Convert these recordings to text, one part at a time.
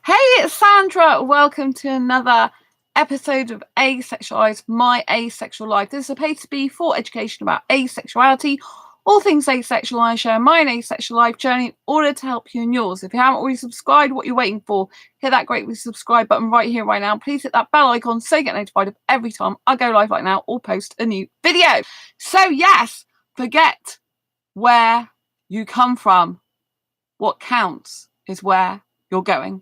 Hey, it's Sandra. Welcome to another episode of Asexualise, my asexual life. This is supposed to be for education about asexuality, all things asexual. I share my asexual life journey in order to help you in yours. If you haven't already subscribed, what you're waiting for, hit that great subscribe button right here, right now. Please hit that bell icon so you get notified of every time I go live like now or post a new video. So yes, forget where you come from. What counts is where you're going.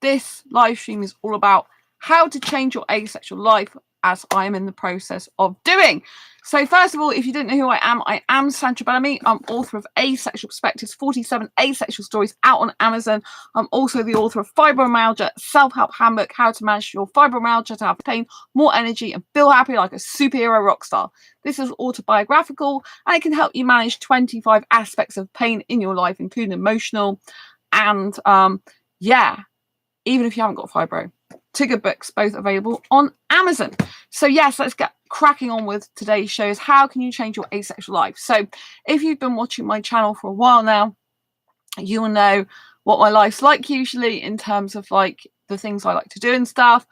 This live stream is all about how to change your asexual life, as I am in the process of doing. So first of all, if you didn't know who I am Sandra Bellamy. I'm author of Asexual Perspectives, 47 asexual stories out on Amazon. I'm also the author of Fibromyalgia, Self-Help Handbook, How to Manage Your Fibromyalgia to Have Pain, More Energy, and Feel Happy Like a Superhero Rock Star. This is autobiographical, and it can help you manage 25 aspects of pain in your life, including emotional and, even if you haven't got fibro. Two good books, both available on Amazon. So yes, let's get cracking on with today's show. Is how can you change your asexual life? So if you've been watching my channel for a while now, you will know what my life's like usually in terms of like the things I like to do and stuff.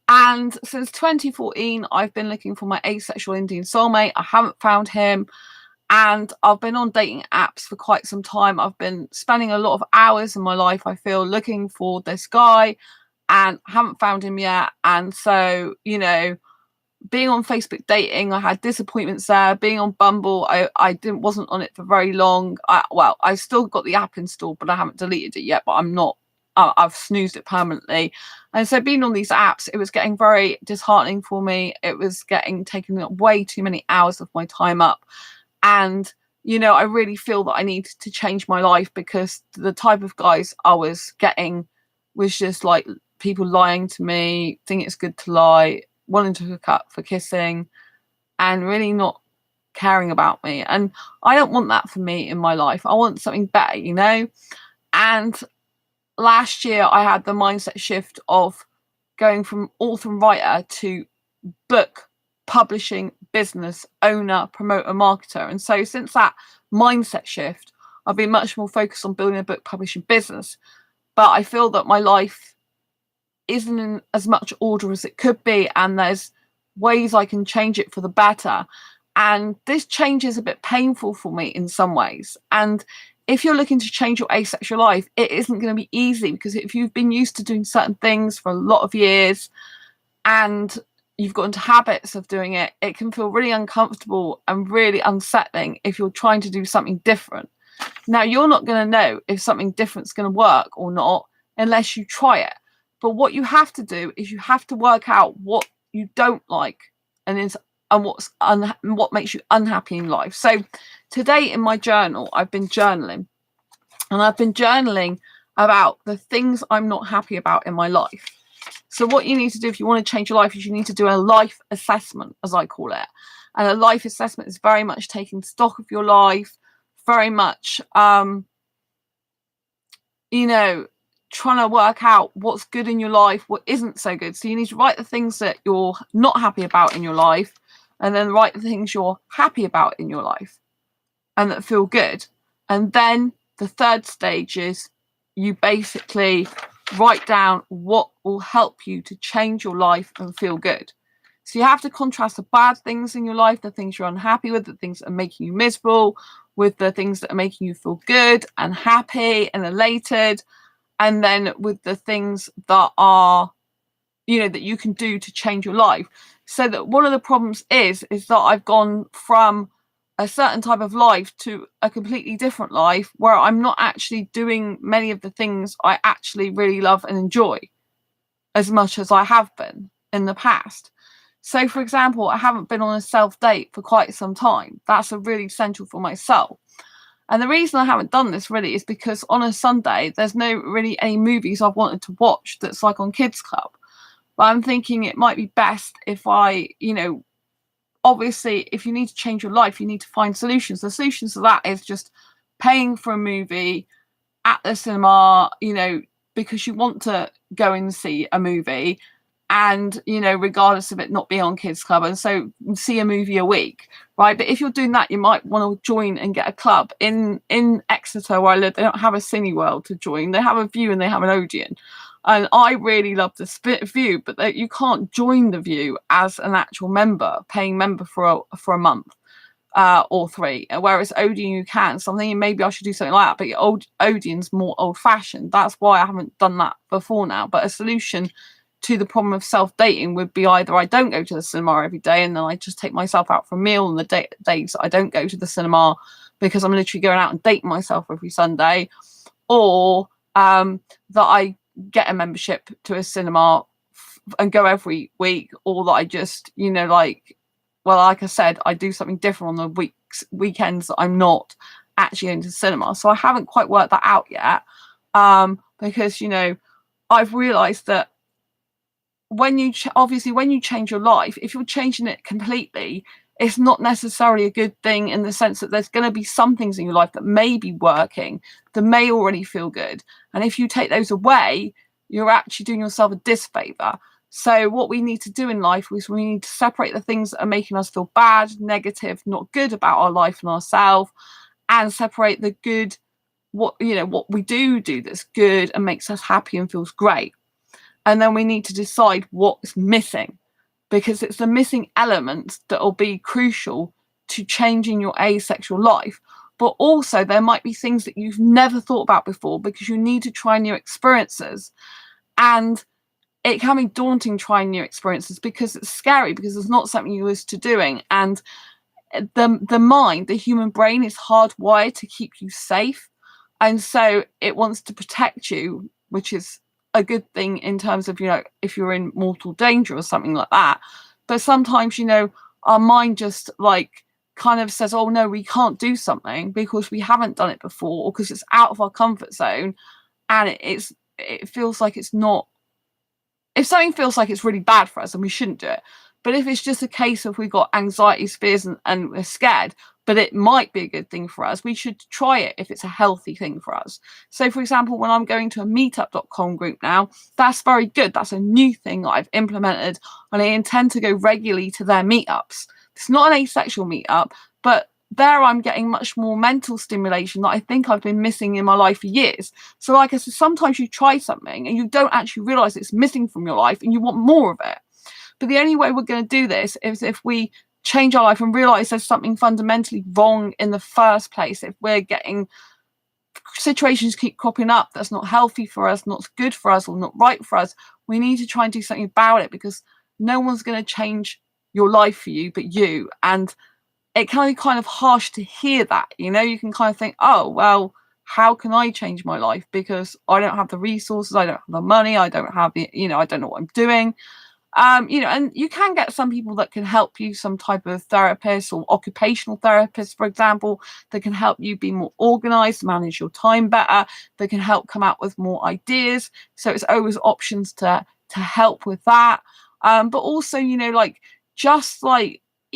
And since 2014, I've been looking for my asexual Indian soulmate. I haven't found him. And I've been on dating apps for quite some time. I've been spending a lot of hours in my life, I feel, looking for this guy, and haven't found him yet. And so, being on Facebook dating, I had disappointments there. Being on Bumble, I wasn't on it for very long. I still got the app installed, but I haven't deleted it yet. But I've snoozed it permanently. And so being on these apps, it was getting very disheartening for me. It was taking way too many hours of my time up. And, I really feel that I need to change my life, because the type of guys I was getting was just like people lying to me, think it's good to lie, wanting to hook up for kissing, and really not caring about me. And I don't want that for me in my life. I want something better, And last year I had the mindset shift of going from author and writer to book publishing business owner, promoter, marketer. And so since that mindset shift, I've been much more focused on building a book publishing business. But I feel that my life isn't in as much order as it could be, and there's ways I can change it for the better. And this change is a bit painful for me in some ways. And if you're looking to change your asexual life, it isn't going to be easy, because if you've been used to doing certain things for a lot of years and you've got into habits of doing it, it can feel really uncomfortable and really unsettling if you're trying to do something different. Now, you're not going to know if something different is going to work or not unless you try it. But what you have to do is you have to work out what you don't like and what makes you unhappy in life. So today in my journal, I've been journaling, and I've been journaling about the things I'm not happy about in my life. So what you need to do if you want to change your life is you need to do a life assessment, as I call it. And a life assessment is very much taking stock of your life, very much, trying to work out what's good in your life, what isn't so good. So you need to write the things that you're not happy about in your life, and then write the things you're happy about in your life and that feel good. And then the third stage is you basically write down what will help you to change your life and feel good. So you have to contrast the bad things in your life, the things you're unhappy with, the things that are making you miserable, with the things that are making you feel good and happy and elated, and then with the things that are, that you can do to change your life. So that one of the problems is that I've gone from a certain type of life to a completely different life where I'm not actually doing many of the things I actually really love and enjoy as much as I have been in the past. So, for example, I haven't been on a self-date for quite some time. That's a really essential for myself. And the reason I haven't done this really is because on a Sunday, there's no really any movies I've wanted to watch that's like on Kids Club. But I'm thinking it might be best if I, obviously, if you need to change your life, you need to find solutions. The solutions to that is just paying for a movie at the cinema, because you want to go and see a movie, and, regardless of it not being on Kids Club, and so see a movie a week, right? But if you're doing that, you might want to join and get a club. In Exeter, where I live, they don't have a Cineworld to join. They have a View and they have an Odeon. And I really love the View, but that you can't join the View as an actual member, paying member for a month. Or 3, whereas Odeon you can. So I'm thinking maybe I should do something like that, but Odeon's more old-fashioned. That's why I haven't done that before now. But a solution to the problem of self-dating would be either I don't go to the cinema every day, and then I just take myself out for a meal on the days that I don't go to the cinema, because I'm literally going out and dating myself every Sunday, or that I get a membership to a cinema and go every week, or that I just, well, like I said, I do something different on the weekends that I'm not actually into cinema. So I haven't quite worked that out yet, because, I've realised that when you change your life, if you're changing it completely, it's not necessarily a good thing, in the sense that there's going to be some things in your life that may be working, that may already feel good. And if you take those away, you're actually doing yourself a disfavour. So what we need to do in life is we need to separate the things that are making us feel bad, negative, not good about our life and ourselves, and separate the good, what we do that's good and makes us happy and feels great. And then we need to decide what's missing, because it's the missing elements that will be crucial to changing your asexual life. But also there might be things that you've never thought about before, because you need to try new experiences. And it can be daunting trying new experiences, because it's scary, because it's not something you're used to doing. And the mind, the human brain, is hardwired to keep you safe. And so it wants to protect you, which is a good thing in terms of, if you're in mortal danger or something like that. But sometimes, our mind just kind of says, oh no, we can't do something because we haven't done it before, or because it's out of our comfort zone. And it feels like it's not. If something feels like it's really bad for us, then we shouldn't do it. But if it's just a case of we've got anxieties, fears, and we're scared, but it might be a good thing for us, we should try it if it's a healthy thing for us. So, for example, when I'm going to a meetup.com group now, that's very good. That's a new thing that I've implemented, and I intend to go regularly to their meetups. It's not an asexual meetup, but there I'm getting much more mental stimulation that I think I've been missing in my life for years. So like I said, sometimes you try something and you don't actually realise it's missing from your life and you want more of it. But the only way we're going to do this is if we change our life and realise there's something fundamentally wrong in the first place. If we're getting situations keep cropping up that's not healthy for us, not good for us, or not right for us, we need to try and do something about it, because no one's going to change your life for you but you. And it can be kind of harsh to hear that, you can kind of think, oh, well, how can I change my life? Because I don't have the resources, I don't have the money, I don't have the, I don't know what I'm doing. And you can get some people that can help you, some type of therapist or occupational therapist, for example, that can help you be more organized, manage your time better, that can help come out with more ideas. So it's always options to help with that. But also,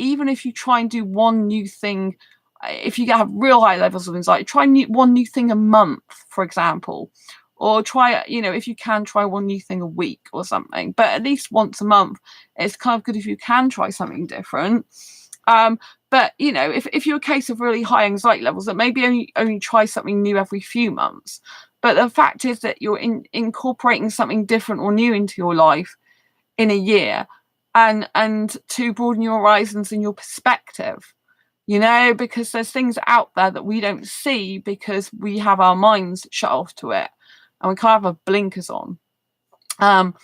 even if you try and do one new thing, if you have real high levels of anxiety, try one new thing a month, for example, or try, if you can, try one new thing a week or something, but at least once a month. It's kind of good if you can try something different. But if you're a case of really high anxiety levels, that maybe only try something new every few months. But the fact is that you're incorporating something different or new into your life in a year, and to broaden your horizons and your perspective, because there's things out there that we don't see because we have our minds shut off to it, and we kind of have blinkers on. And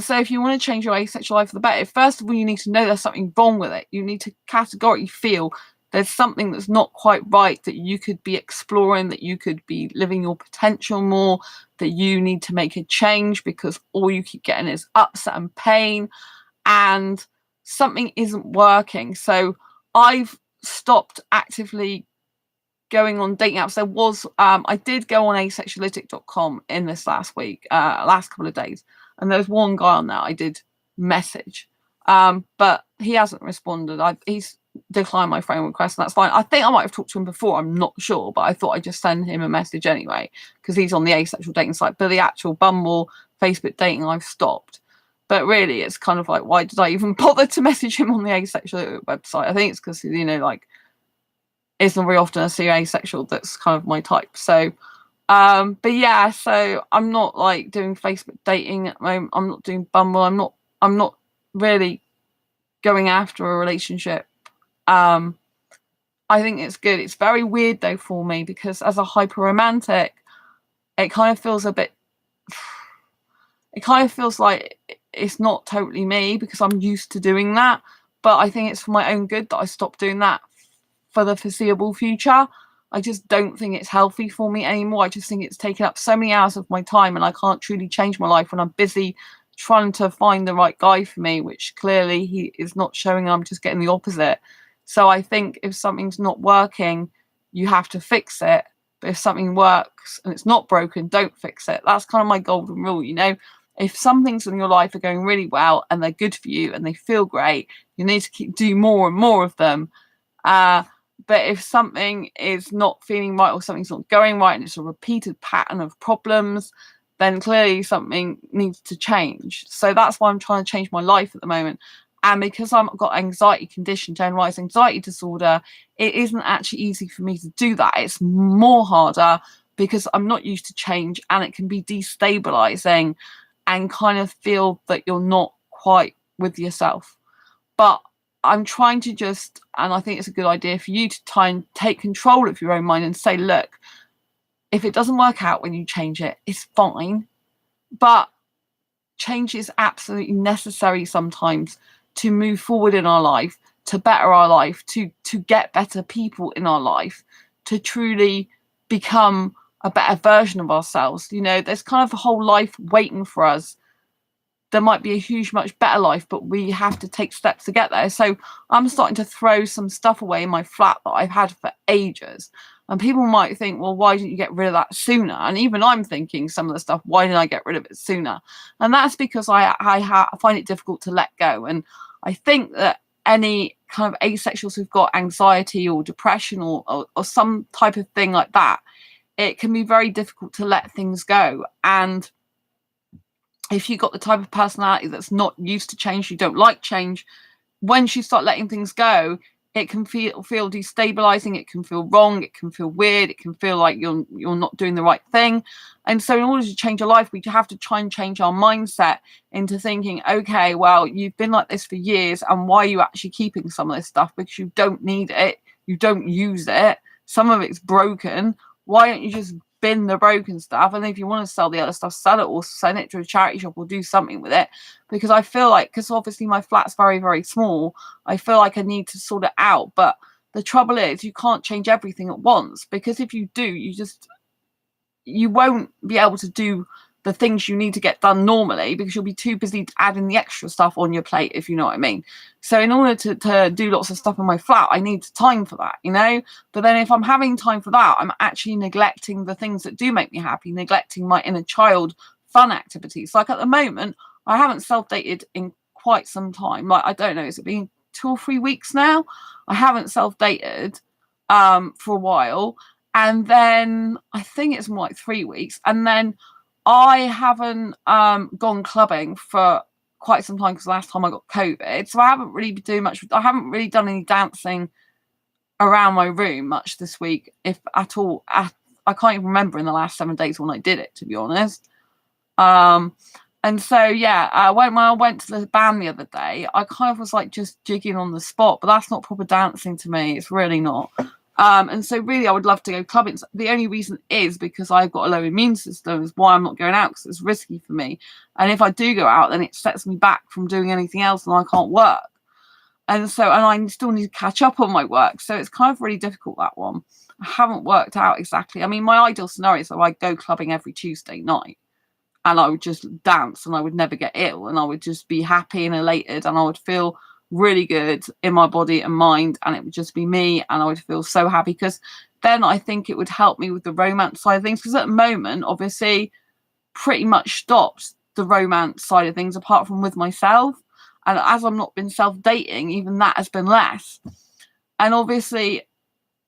so if you want to change your asexual life for the better, first of all, you need to know there's something wrong with it. You need to categorically feel there's something that's not quite right, that you could be exploring, that you could be living your potential more, that you need to make a change, because all you keep getting is upset and pain, and something isn't working. So I've stopped actively going on dating apps. There was I did go on asexuality.com in this last couple of days, and there's one guy on there I did message, but he hasn't responded. He's declined my friend request, and that's fine. I think I might have talked to him before, I'm not sure, but I thought I'd just send him a message anyway, because he's on the asexual dating site. But the actual Bumble, Facebook dating, I've stopped. But really, it's kind of like, why did I even bother to message him on the asexual website? I think it's because, it's not very often I see asexual that's kind of my type. So But yeah, so I'm not like doing Facebook dating at the moment. I'm not doing Bumble. I'm not really going after a relationship. I think it's good. It's very weird though for me, because as a hyper romantic, it kind of feels a bit, it kind of feels like it's not totally me, because I'm used to doing that. But I think it's for my own good that I stop doing that for the foreseeable future. I just don't think it's healthy for me anymore. I just think it's taken up so many hours of my time, and I can't truly change my life when I'm busy trying to find the right guy for me, which clearly he is not showing. I'm just getting the opposite. So I think if something's not working, you have to fix it. But if something works and it's not broken, don't fix it. That's kind of my golden rule, you know. If some things in your life are going really well and they're good for you and they feel great, you need to do more and more of them. But if something is not feeling right, or something's not going right, and it's a repeated pattern of problems, then clearly something needs to change. So that's why I'm trying to change my life at the moment. And because I've got anxiety condition, generalized anxiety disorder, it isn't actually easy for me to do that. It's more harder because I'm not used to change, and it can be destabilizing and kind of feel that you're not quite with yourself. But I'm trying to just, and I think it's a good idea for you to try and take control of your own mind and say, look, if it doesn't work out when you change it, it's fine. But change is absolutely necessary sometimes to move forward in our life, to better our life, to get better people in our life, to truly become a better version of ourselves. You know, there's kind of a whole life waiting for us. There might be a huge, much better life, but we have to take steps to get there. So I'm starting to throw some stuff away in my flat that I've had for ages. And people might think, well, why didn't you get rid of that sooner? And even I'm thinking some of the stuff, why didn't I get rid of it sooner? And that's because I find it difficult to let go. And I think that any kind of asexuals who've got anxiety or depression or some type of thing like that, it can be very difficult to let things go. And if you've got the type of personality that's not used to change, you don't like change, once you start letting things go, it can feel destabilizing, it can feel wrong, it can feel weird, it can feel like you're not doing the right thing. And so in order to change your life, we have to try and change our mindset into thinking, okay, well, you've been like this for years, and why are you actually keeping some of this stuff? Because you don't need it, you don't use it, some of it's broken. Why don't you just bin the broken stuff? And if you want to sell the other stuff, sell it, or send it to a charity shop, or do something with it. Because I feel like, because obviously my flat's very, very small, I feel like I need to sort it out. But the trouble is, you can't change everything at once, because if you do, you won't be able to do the things you need to get done normally, because you'll be too busy adding the extra stuff on your plate, if you know what I mean. So in order to do lots of stuff in my flat, I need time for that, you know. But then if I'm having time for that, I'm actually neglecting the things that do make me happy, neglecting my inner child fun activities. Like at the moment, I haven't self-dated in quite some time. Like, I don't know, has it been 2 or 3 weeks now? I haven't self-dated for a while. And then I think it's more like 3 weeks. And then I haven't gone clubbing for quite some time, because last time I got COVID. So I haven't really been doing much. I haven't really done any dancing around my room much this week, if at all. I can't even remember in the last 7 days when I did it, to be honest. And so, yeah, when I went to the band the other day, I kind of was like just jigging on the spot, but that's not proper dancing to me. It's really not. And so really, I would love to go clubbing. The only reason is because I've got a low immune system, is why I'm not going out, because it's risky for me. And if I do go out, then it sets me back from doing anything else, and I can't work. And I still need to catch up on my work. So it's kind of really difficult, that one. I haven't worked out exactly. I mean, my ideal scenario is that I go clubbing every Tuesday night, and I would just dance, and I would never get ill, and I would just be happy and elated, and I would feel really good in my body and mind, and it would just be me, and I would feel so happy, because then I think it would help me with the romance side of things, because at the moment, obviously, pretty much stopped the romance side of things, apart from with myself. And as I've not been self-dating, even that has been less. And obviously,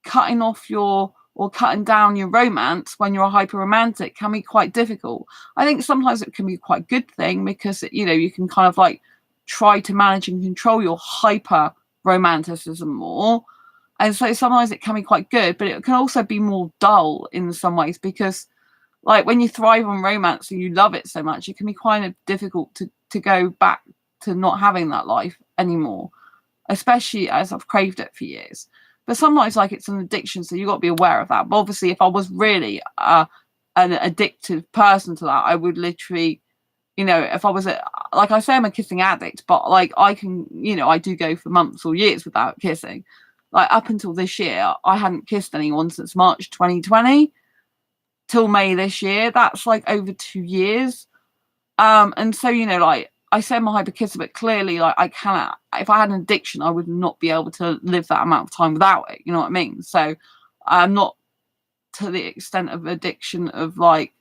cutting down your romance when you're a hyper romantic can be quite difficult. I think sometimes it can be quite a good thing, because you can kind of like try to manage and control your hyper romanticism more. And so sometimes it can be quite good, but it can also be more dull in some ways, because like when you thrive on romance and you love it so much, it can be kind of difficult to go back to not having that life anymore, especially as I've craved it for years. But sometimes like it's an addiction, so you've got to be aware of that. But obviously if I was really an addictive person to that, I would literally, you know, if I was like I say, I'm a kissing addict, but like I can, you know, I do go for months or years without kissing. Like up until this year, I hadn't kissed anyone since March 2020 till May this year. That's like over 2 years. And so, you know, like I say I'm a hyper kisser, but clearly like I cannot, if I had an addiction, I would not be able to live that amount of time without it. You know what I mean? So I'm not to the extent of addiction of like,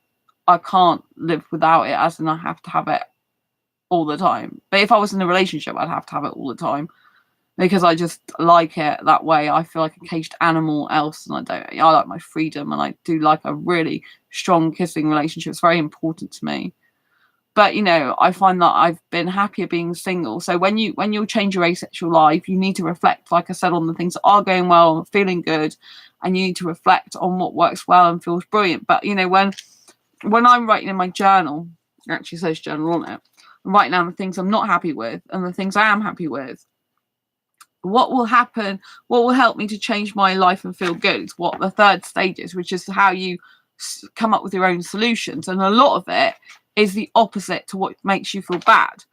I can't live without it, as in I have to have it all the time. But if I was in a relationship, I'd have to have it all the time because I just like it that way. I feel like a caged animal else, and I like my freedom, and I do like a really strong kissing relationship. It's very important to me. But, you know, I find that I've been happier being single. So when you change your asexual life, you need to reflect, like I said, on the things that are going well and feeling good. And you need to reflect on what works well and feels brilliant. But, you know, when I'm writing in my journal, it actually says journal on it, I'm writing down the things I'm not happy with and the things I am happy with. What will happen, what will help me to change my life and feel good, what the third stage is, which is how you come up with your own solutions. And a lot of it is the opposite to what makes you feel bad.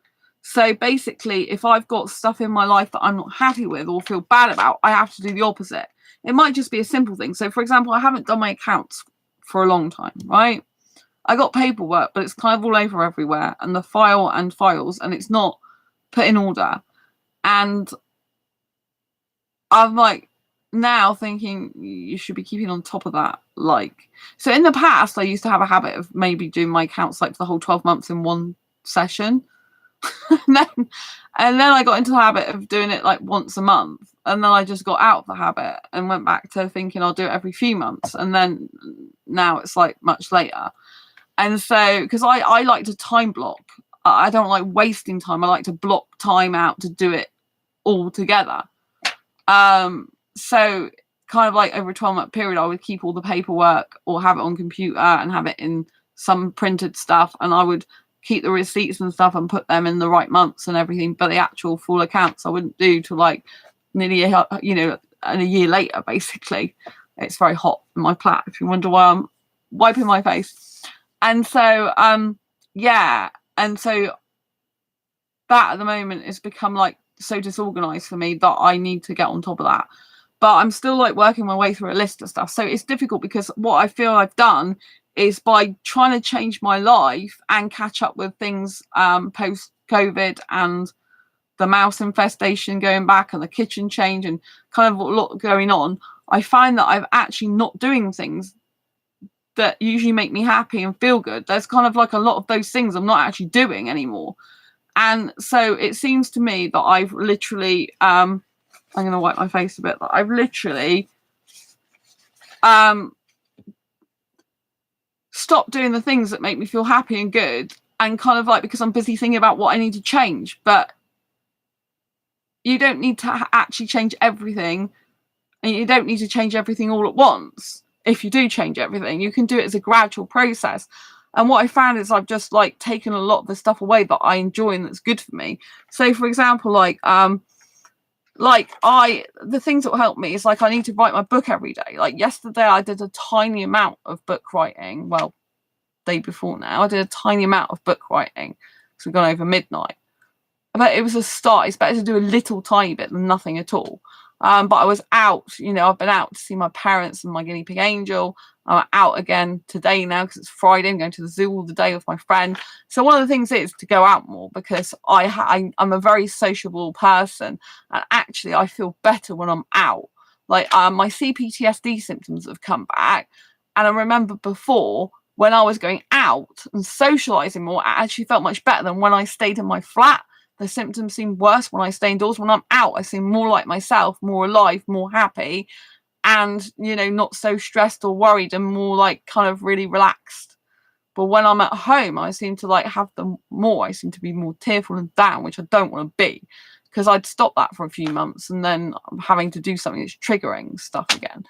So basically, if I've got stuff in my life that I'm not happy with or feel bad about, I have to do the opposite. It might just be a simple thing. So for example, I haven't done my accounts for a long time, right? I got paperwork, but it's kind of all over everywhere, and the files, and it's not put in order. And I'm like now thinking you should be keeping on top of that. Like, so in the past, I used to have a habit of maybe doing my accounts like for the whole 12 months in one session. and then I got into the habit of doing it like once a month. And then I just got out of the habit and went back to thinking I'll do it every few months. And then now it's like much later. And so, because I like to time block, I don't like wasting time. I like to block time out to do it all together. So kind of like over a 12-month period, I would keep all the paperwork or have it on computer and have it in some printed stuff. And I would keep the receipts and stuff and put them in the right months and everything. But the actual full accounts I wouldn't do till like nearly, you know, a year later, basically. It's very hot in my flat, if you wonder why I'm wiping my face. And so, yeah. And so that at the moment has become like so disorganized for me that I need to get on top of that. But I'm still like working my way through a list of stuff. So it's difficult because what I feel I've done is by trying to change my life and catch up with things post-COVID and the mouse infestation going back and the kitchen change and kind of a lot going on, I find that I'm actually not doing things that usually make me happy and feel good. There's kind of like a lot of those things I'm not actually doing anymore. And so it seems to me that I've literally, I'm going to wipe my face a bit, but I've literally stopped doing the things that make me feel happy and good, and kind of like, because I'm busy thinking about what I need to change. But you don't need to actually change everything, and you don't need to change everything all at once. If you do change everything, you can do it as a gradual process. And what I found is I've just like taken a lot of the stuff away that I enjoy and that's good for me. So for example, the things that will help me is like I need to write my book every day. Like yesterday I did a tiny amount of book writing. Well, day before now I did a tiny amount of book writing, so we've gone over midnight. But it was a start. It's better to do a little tiny bit than nothing at all. But I was out, you know, I've been out to see my parents and my guinea pig Angel. I'm out again today now because it's Friday. I'm going to the zoo all the day with my friend. So one of the things is to go out more, because I'm a very sociable person, and actually I feel better when I'm out. Like my CPTSD symptoms have come back, and I remember before when I was going out and socializing more, I actually felt much better than when I stayed in my flat. The symptoms seem worse when I stay indoors. When I'm out, I seem more like myself, more alive, more happy, and, you know, not so stressed or worried, and more like kind of really relaxed. But when I'm at home, I seem to like have them more. I seem to be more tearful and down, which I don't want to be, because I'd stopped that for a few months and then I'm having to do something that's triggering stuff again.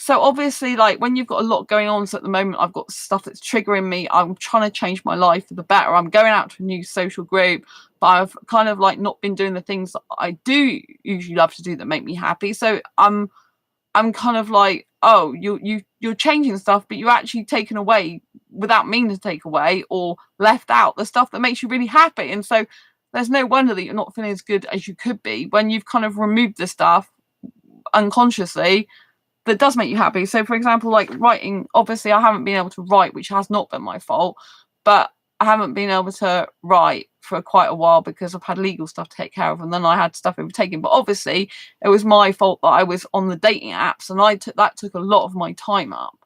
So obviously, like when you've got a lot going on, so at the moment I've got stuff that's triggering me. I'm trying to change my life for the better. I'm going out to a new social group, but I've kind of like not been doing the things that I do usually love to do that make me happy. So I'm kind of like, oh, you're changing stuff, but you're actually taken away without meaning to take away, or left out the stuff that makes you really happy. And so there's no wonder that you're not feeling as good as you could be when you've kind of removed the stuff unconsciously that does make you happy. So for example, like writing, obviously I haven't been able to write, which has not been my fault, but I haven't been able to write for quite a while because I've had legal stuff to take care of, and then I had stuff overtaken. But obviously it was my fault that I was on the dating apps, and that took a lot of my time up.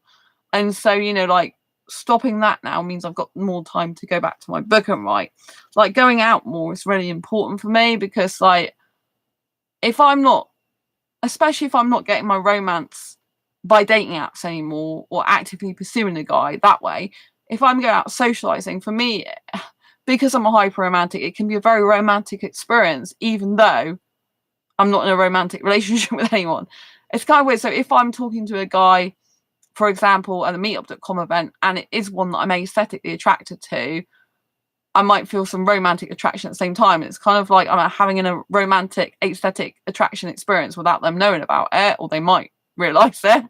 And so, you know, like stopping that now means I've got more time to go back to my book and write. Like going out more is really important for me, because like if I'm not, especially if I'm not getting my romance by dating apps anymore, or actively pursuing a guy that way, if I'm going out socializing, for me, because I'm a hyper romantic, it can be a very romantic experience, even though I'm not in a romantic relationship with anyone. It's kind of weird. So if I'm talking to a guy, for example, at a meetup.com event, and it is one that I'm aesthetically attracted to, I might feel some romantic attraction at the same time. It's kind of like I'm having a romantic aesthetic attraction experience without them knowing about it, or they might realize it.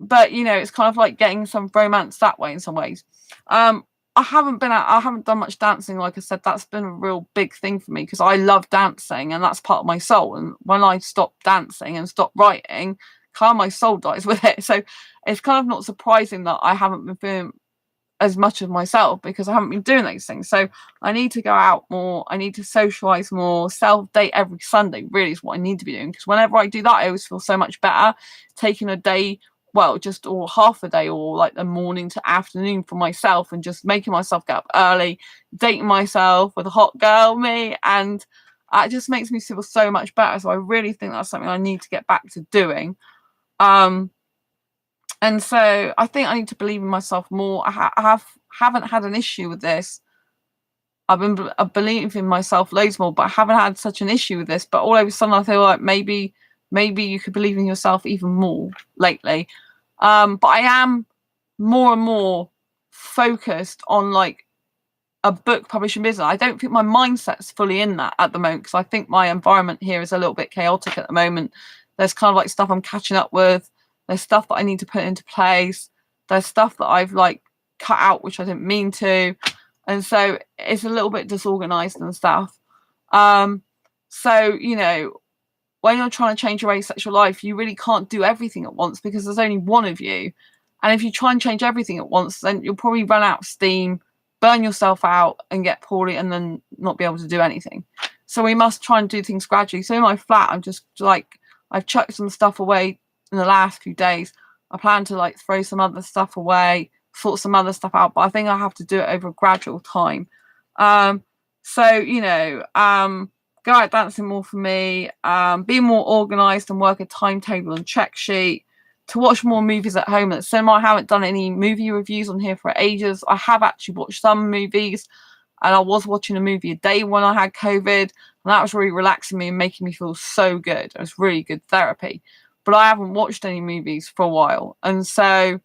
But you know, it's kind of like getting some romance that way in some ways. I haven't done much dancing. Like I said, that's been a real big thing for me, because I love dancing and that's part of my soul. And when I stop dancing and stop writing, kind of my soul dies with it. So it's kind of not surprising that I haven't been feeling as much of myself, because I haven't been doing those things. So I need to go out more. I need to socialize more. Self-date every Sunday really is what I need to be doing, because whenever I do that, I always feel so much better. Taking a day, well, just or half a day, or like the morning to afternoon for myself, and just making myself get up early, dating myself with a hot girl me, and it just makes me feel so much better. So I really think that's something I need to get back to doing. And so I think I need to believe in myself more. I haven't had an issue with this. I've been believing in myself loads more, but I haven't had such an issue with this. But all of a sudden, I feel like maybe you could believe in yourself even more lately. But I am more and more focused on like a book publishing business. I don't think my mindset's fully in that at the moment, because I think my environment here is a little bit chaotic at the moment. There's kind of like stuff I'm catching up with. There's stuff that I need to put into place. There's stuff that I've like cut out, which I didn't mean to. And so it's a little bit disorganized and stuff. So, you know, when you're trying to change your asexual life, you really can't do everything at once, because there's only one of you. And if you try and change everything at once, then you'll probably run out of steam, burn yourself out and get poorly, and then not be able to do anything. So we must try and do things gradually. So in my flat, I'm just like, I've chucked some stuff away in the last few days. I plan to like throw some other stuff away, sort some other stuff out, but I think I have to do it over a gradual time. So, you know, go out dancing more for me, be more organized and work a timetable and check sheet, to watch more movies at home at the cinema. I haven't done any movie reviews on here for ages. I have actually watched some movies, and I was watching a movie a day when I had COVID, and that was really relaxing me and making me feel so good. It was really good therapy. But I haven't watched any movies for a while. And so,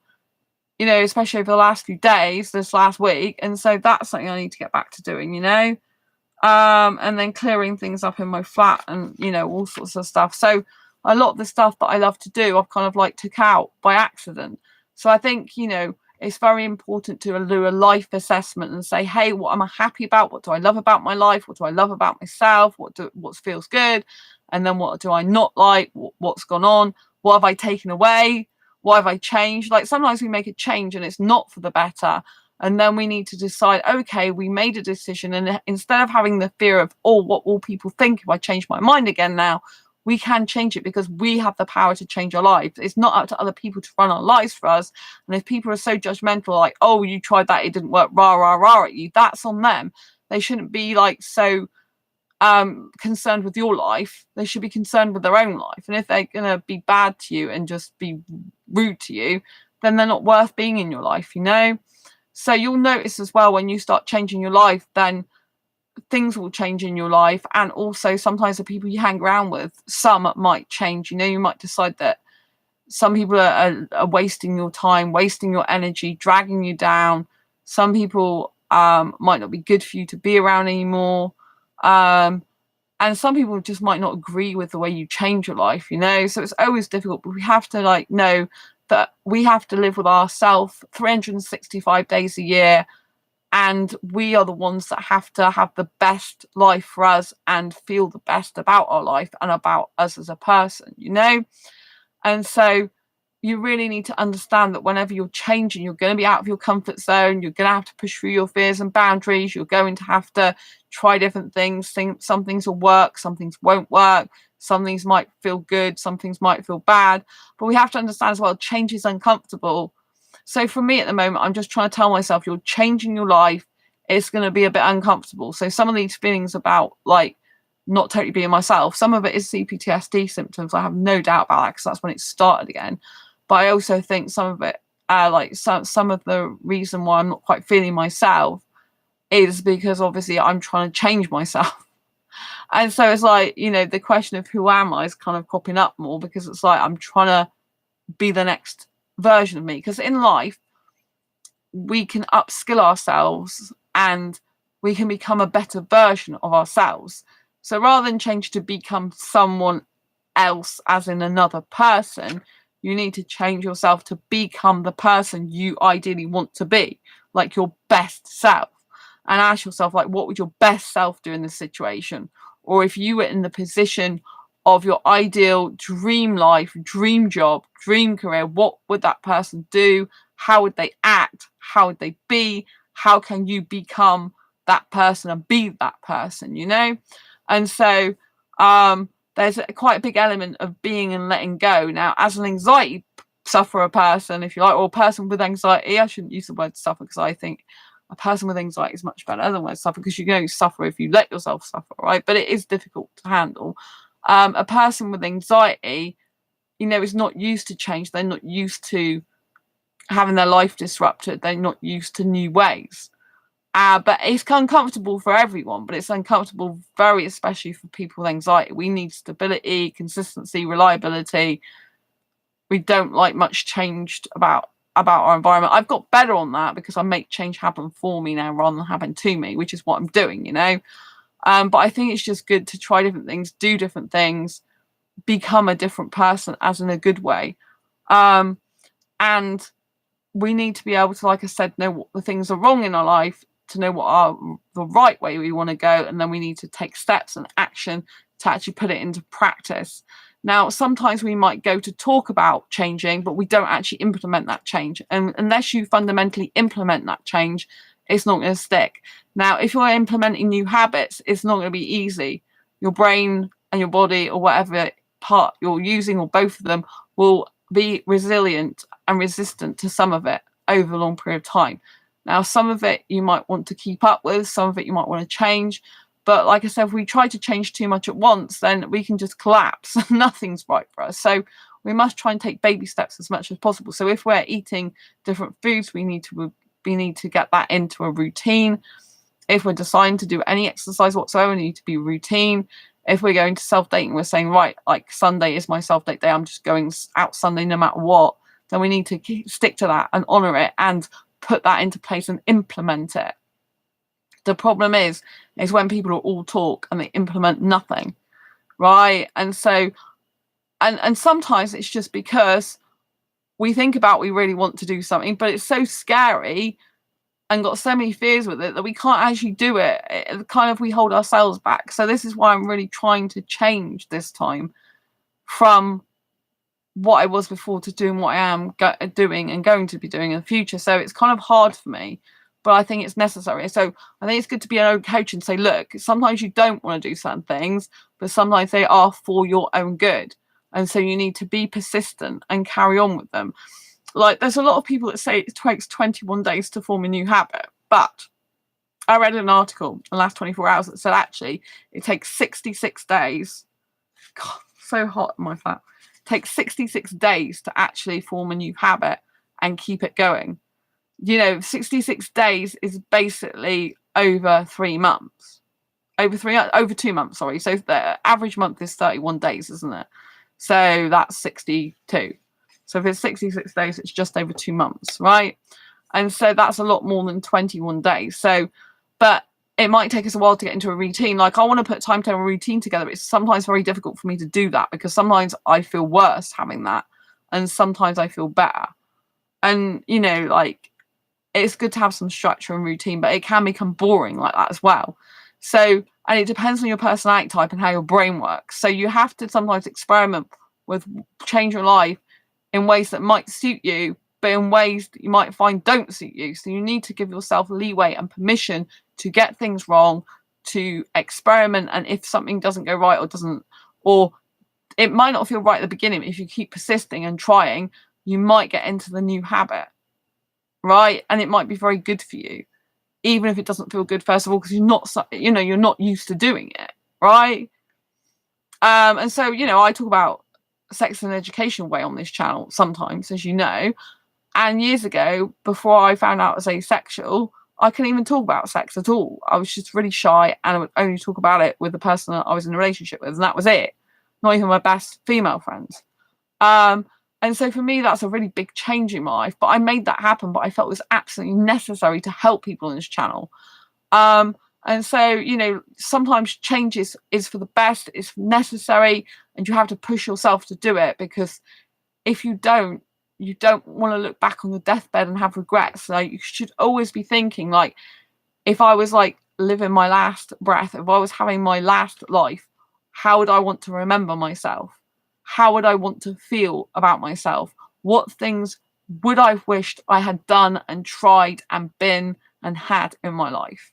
you know, especially over the last few days, this last week. And so that's something I need to get back to doing, you know. And then clearing things up in my flat and, you know, all sorts of stuff. So a lot of the stuff that I love to do, I've kind of like took out by accident. So I think, you know, it's very important to do a life assessment and say, hey, what am I happy about? What do I love about my life? What do I love about myself? What feels good? And then what do I not like? What's gone on? What have I taken away? What have I changed? Like sometimes we make a change and it's not for the better. And then we need to decide, okay, we made a decision. And instead of having the fear of, oh, what will people think if I change my mind again now? We can change it, because we have the power to change our lives. It's not up to other people to run our lives for us. And if people are so judgmental, like, oh, you tried that, it didn't work, rah, rah, rah at you, that's on them. They shouldn't be like so concerned with your life. They should be concerned with their own life. And if they're gonna be bad to you and just be rude to you, then they're not worth being in your life, you know. So you'll notice as well, when you start changing your life, then things will change in your life. And also sometimes the people you hang around with, some might change. You know, you might decide that Some people are wasting your time, wasting your energy, dragging you down. Some people might not be good for you to be around anymore. And some people just might not agree with the way you change your life, so it's always difficult. But we have to know that we have to live with ourselves 365 days a year, and we are the ones that have to have the best life for us and feel the best about our life and about us as a person. And so you really need to understand that whenever you're changing, you're going to be out of your comfort zone. You're going to have to push through your fears and boundaries. You're going to have to try different things. Some things will work, some things won't work. Some things might feel good, some things might feel bad. But we have to understand as well, change is uncomfortable. So for me at the moment, I'm just trying to tell myself, you're changing your life. It's going to be a bit uncomfortable. So some of these feelings about not totally being myself, some of it is CPTSD symptoms. I have no doubt about that because that's when it started again. But I also think some of it, some of the reason why I'm not quite feeling myself is because obviously I'm trying to change myself. And so it's the question of who am I is kind of popping up more, because it's I'm trying to be the next version of me. Because in life, we can upskill ourselves and we can become a better version of ourselves. So rather than change to become someone else, as in another person, you need to change yourself to become the person you ideally want to be, like your best self. And ask yourself, what would your best self do in this situation? Or if you were in the position of your ideal dream life, dream job, dream career, what would that person do? How would they act? How would they be? How can you become that person and be that person, And so there's quite a big element of being and letting go. Now, as an anxiety sufferer person, if you like, or a person with anxiety, I shouldn't use the word suffer because I think a person with anxiety is much better than the word suffer, because you can only suffer if you let yourself suffer, right? But it is difficult to handle. A person with anxiety, is not used to change. They're not used to having their life disrupted. They're not used to new ways. But it's uncomfortable for everyone, but it's uncomfortable very especially for people with anxiety. We need stability, consistency, reliability. We don't like much changed about our environment. I've got better on that because I make change happen for me now rather than happen to me, which is what I'm doing, But I think it's just good to try different things, do different things, become a different person, as in a good way. And we need to be able to, like I said, know what the things are wrong in our life, to know what are the right way we want to go, and then we need to take steps and action to actually put it into practice. Now, sometimes we might go to talk about changing, but we don't actually implement that change. And unless you fundamentally implement that change, it's not going to stick. Now, if you're implementing new habits, it's not going to be easy. Your brain and your body, or whatever part you're using, or both of them, will be resilient and resistant to some of it over a long period of time. Now, some of it you might want to keep up with, some of it you might want to change. But like I said, if we try to change too much at once, then we can just collapse. Nothing's right for us. So we must try and take baby steps as much as possible. So if we're eating different foods, we need to get that into a routine. If we're deciding to do any exercise whatsoever, we need to be routine. If we're going to self-dating, we're saying, right, like Sunday is my self-date day, I'm just going out Sunday no matter what, then we need to stick to that and honor it and put that into place and implement it. The problem is when people are all talk and they implement nothing, right? And so, and sometimes it's just because we think about we really want to do something, but it's so scary and got so many fears with it that we can't actually do it. We hold ourselves back. So this is why I'm really trying to change this time from what I was before to doing what I am doing and going to be doing in the future. So it's kind of hard for me, but I think it's necessary. So I think it's good to be an own coach and say, look, sometimes you don't want to do certain things, but sometimes they are for your own good. And so you need to be persistent and carry on with them. Like, there's a lot of people that say it takes 21 days to form a new habit, but I read an article in the last 24 hours that said actually it takes 66 days. God, so hot in my flat. It takes 66 days to actually form a new habit and keep it going. 66 days is basically over 3 months. Over 2 months, sorry. So the average month is 31 days, isn't it? So that's 62. So if it's 66 days, it's just over 2 months, right? And so that's a lot more than 21 days. So, but it might take us a while to get into a routine. Like, I want to put a timetable routine together. It's sometimes very difficult for me to do that because sometimes I feel worse having that and sometimes I feel better. And, you know, like, it's good to have some structure and routine, but it can become boring like that as well. So, and it depends on your personality type and how your brain works. So you have to sometimes experiment with change your life in ways that might suit you, but in ways that you might find don't suit you. So you need to give yourself leeway and permission to get things wrong, to experiment. And if something doesn't go right or doesn't, or it might not feel right at the beginning, if you keep persisting and trying, you might get into the new habit, right? And it might be very good for you, even if it doesn't feel good, first of all, because you're not, you know, you're not used to doing it, right? And so, you know, I talk about sex and education way on this channel sometimes, as you know. And years ago, before I found out I was asexual, I couldn't even talk about sex at all. I was just really shy, and I would only talk about it with the person that I was in a relationship with, and that was it. Not even my best female friends. And so for me, that's a really big change in my life. But I made that happen, but I felt it was absolutely necessary to help people on this channel. And so, you know, sometimes change is for the best, it's necessary, and you have to push yourself to do it, because if you don't want to look back on your deathbed and have regrets. Like, you should always be thinking, like, if I was like living my last breath, if I was having my last life, how would I want to remember myself? How would I want to feel about myself? What things would I have wished I had done and tried and been and had in my life?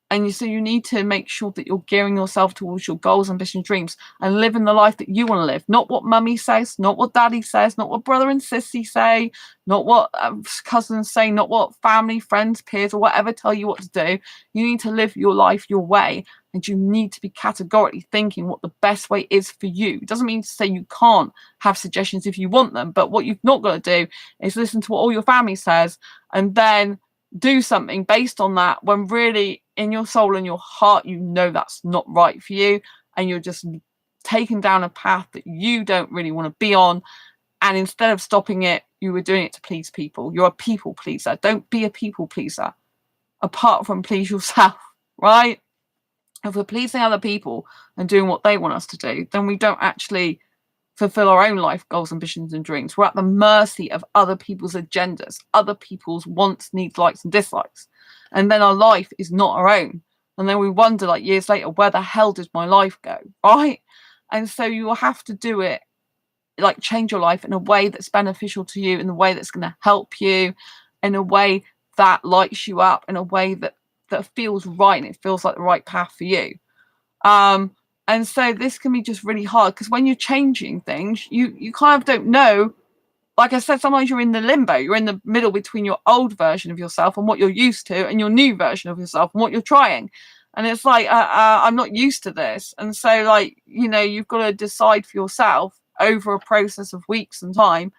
And so you need to make sure that you're gearing yourself towards your goals, ambitions, dreams, and living the life that you want to live. Not what mummy says, not what daddy says, not what brother and sissy say, not what cousins say, not what family, friends, peers, or whatever tell you what to do. You need to live your life your way, and you need to be categorically thinking what the best way is for you. It doesn't mean to say you can't have suggestions if you want them, but what you've not got to do is listen to what all your family says and then do something based on that, when really in your soul and your heart you know that's not right for you, and you're just taken down a path that you don't really want to be on. And instead of stopping it, you were doing it to please people. You're a people pleaser. Don't be a people pleaser apart from please yourself, right? If we're pleasing other people and doing what they want us to do, then we don't actually fulfill our own life goals, ambitions, and dreams. We're at the mercy of other people's agendas, other people's wants, needs, likes, and dislikes. And then our life is not our own. And then we wonder, like, years later, where the hell did my life go, right? And so you will have to do it, like, change your life in a way that's beneficial to you, in a way that's going to help you, in a way that lights you up, in a way that feels right, and it feels like the right path for you. And so this can be just really hard, because when you're changing things, you kind of don't know. Like I said, sometimes you're in the limbo. You're in the middle between your old version of yourself and what you're used to, and your new version of yourself and what you're trying. And it's like, I'm not used to this. And so, like, you know, you've got to decide for yourself over a process of weeks and time.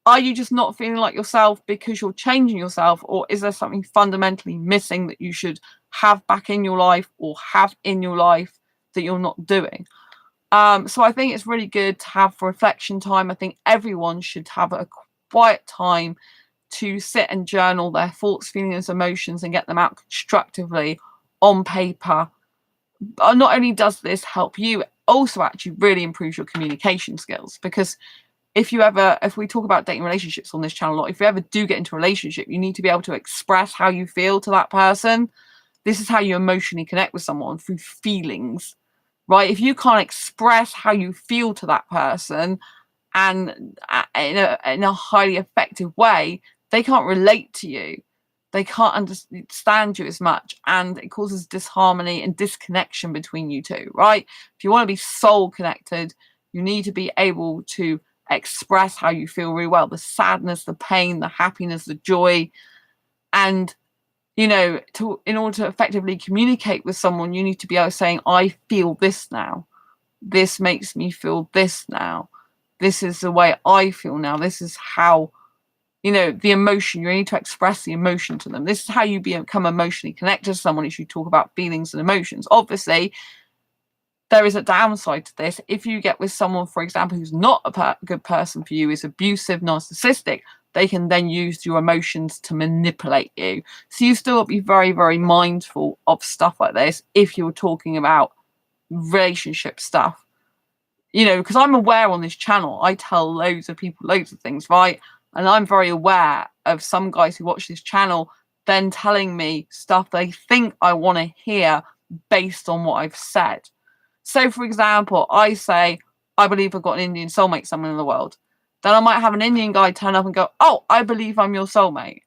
Are you just not feeling like yourself because you're changing yourself, or is there something fundamentally missing that you should have back in your life, or have in your life, that you're not doing? So I think it's really good to have reflection time. I think everyone should have a quiet time to sit and journal their thoughts, feelings, emotions, and get them out constructively on paper. But not only does this help you, it also actually really improves your communication skills, because if we talk about dating relationships on this channel a lot, if you ever do get into a relationship, you need to be able to express how you feel to that person. This is how you emotionally connect with someone, through feelings, right? If you can't express how you feel to that person, and in a highly effective way, they can't relate to you. They can't understand you as much, and it causes disharmony and disconnection between you two, right? If you want to be soul connected, you need to be able to express how you feel really well, the sadness, the pain, the happiness, the joy. And, you know, in order to effectively communicate with someone, you need to be able to say, I feel this now. This makes me feel this now. This is the way I feel now. This is how, you know, the emotion, you need to express the emotion to them. This is how you become emotionally connected to someone, as you talk about feelings and emotions. Obviously, there is a downside to this. If you get with someone, for example, who's not a good person for you, is abusive, narcissistic, they can then use your emotions to manipulate you. So you still be very, very mindful of stuff like this if you're talking about relationship stuff. You know, because I'm aware on this channel, I tell loads of people loads of things, right? And I'm very aware of some guys who watch this channel then telling me stuff they think I want to hear based on what I've said. So, for example, I say, I believe I've got an Indian soulmate somewhere in the world. Then I might have an Indian guy turn up and go, oh, I believe I'm your soulmate.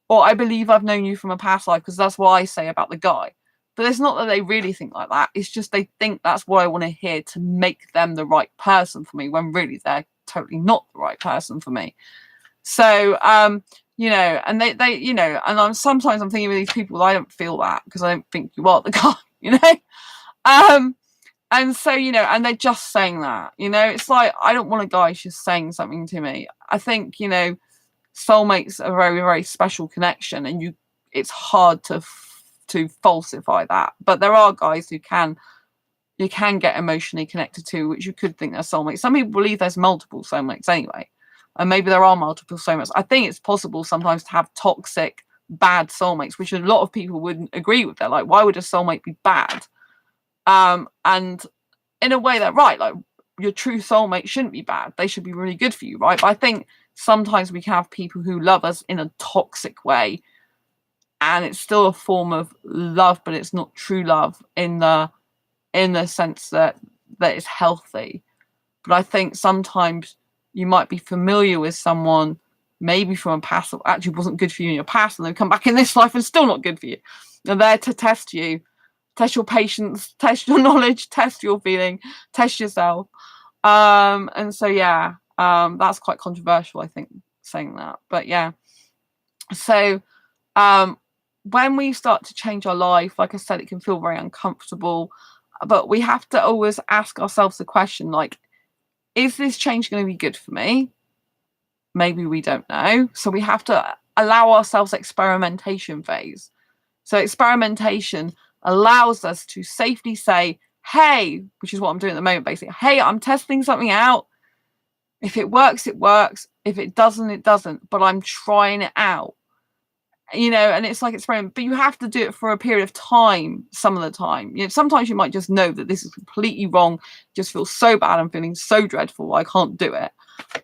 Or I believe I've known you from a past life, because that's what I say about the guy. But it's not that they really think like that. It's just they think that's what I want to hear to make them the right person for me, when really they're totally not the right person for me. So, you know, and they you know, and sometimes I'm thinking with these people, I don't feel that, because I don't think you are the guy, you know? And so, you know, and they're just saying that, you know, it's like, I don't want a guy just saying something to me. I think, you know, soulmates are a very, very special connection, and it's hard to falsify that. But there are guys you can get emotionally connected to, which you could think they're soulmates. Some people believe there's multiple soulmates anyway, and maybe there are multiple soulmates. I think it's possible sometimes to have toxic, bad soulmates, which a lot of people wouldn't agree with. They're like, why would a soulmate be bad? And in a way they're right. Like, your true soulmate shouldn't be bad. They should be really good for you, right? But I think sometimes we can have people who love us in a toxic way, and it's still a form of love, but it's not true love in the sense that it's healthy. But I think sometimes you might be familiar with someone, maybe from a past that actually wasn't good for you in your past, and they've come back in this life and still not good for you. They're there to test you. Test your patience, test your knowledge, test your feeling, test yourself. And so, yeah, that's quite controversial, I think, saying that. But yeah, so when we start to change our life, like I said, it can feel very uncomfortable. But we have to always ask ourselves the question, like, is this change going to be good for me? Maybe we don't know. So we have to allow ourselves experimentation phase. So experimentation allows us to safely say, hey, which is what I'm doing at the moment, basically, hey, I'm testing something out. If it works, it works. If it doesn't, it doesn't. But I'm trying it out. You know, and it's like experiment, but you have to do it for a period of time, some of the time. You know, sometimes you might just know that this is completely wrong, just feel so bad, I'm feeling so dreadful, I can't do it.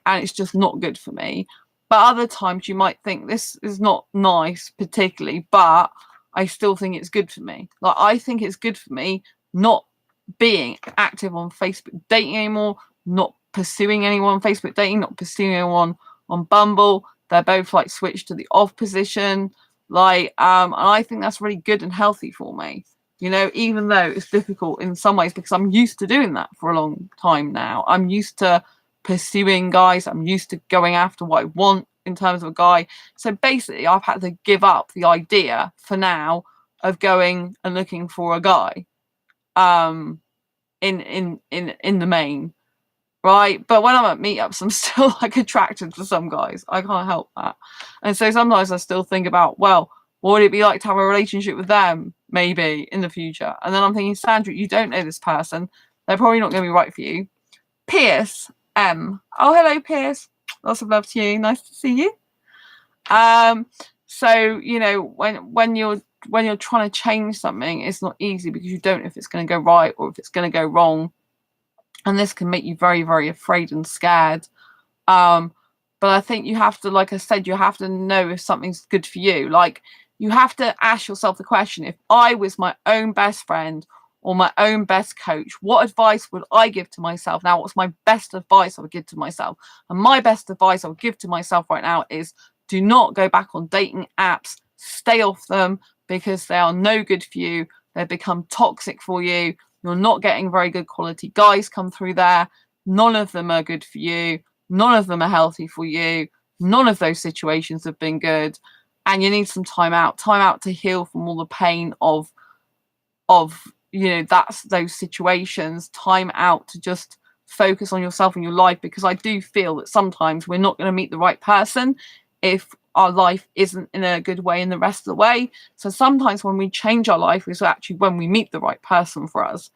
And it's just not good for me. But other times you might think this is not nice particularly, but I still think it's good for me. Like, I think it's good for me not being active on Facebook dating anymore, not pursuing anyone on Facebook dating, not pursuing anyone on Bumble. They're both like switched to the off position. Like, and I think that's really good and healthy for me. You know, even though it's difficult in some ways, because I'm used to doing that for a long time now. I'm used to pursuing guys. I'm used to going after what I want in terms of a guy. So basically, I've had to give up the idea for now of going and looking for a guy. In the main, right? But when I'm at meetups, I'm still like attracted to some guys. I can't help that. And so sometimes I still think about, well, what would it be like to have a relationship with them maybe in the future? And then I'm thinking, Sandra, you don't know this person. They're probably not going to be right for you. Pierce M. Oh, hello, Pierce. Lots of love to you. Nice to see you. So, you know, when you're trying to change something, it's not easy, because you don't know if it's going to go right or if it's going to go wrong. And this can make you very, very afraid and scared. But I think you have to, like I said, you have to know if something's good for you. Like, you have to ask yourself the question, if I was my own best friend or my own best coach, what advice would I give to myself now? What's my best advice I would give to myself? And my best advice I would give to myself right now is, do not go back on dating apps. Stay off them, because they are no good for you. They become toxic for you. You're not getting very good quality guys come through there. None of them are good for you. None of them are healthy for you. None of those situations have been good. And you need some time out to heal from all the pain of, you know, that's those situations. Time out to just focus on yourself and your life, because I do feel that sometimes we're not going to meet the right person if our life isn't in a good way in the rest of the way. So sometimes when we change our life is actually when we meet the right person for us.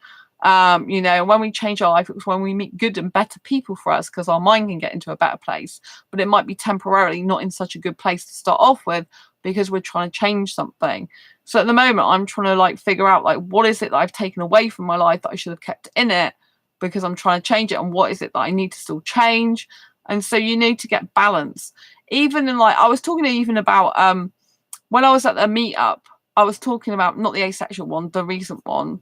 You know, when we change our life, it's when we meet good and better people for us, because our mind can get into a better place, but it might be temporarily not in such a good place to start off with, because we're trying to change something. So at the moment, I'm trying to like figure out like, what is it that I've taken away from my life that I should have kept in it, because I'm trying to change it, and what is it that I need to still change. And so you need to get balance. Even in like, I was talking even about when I was at the meetup, I was talking about not the asexual one, the recent one,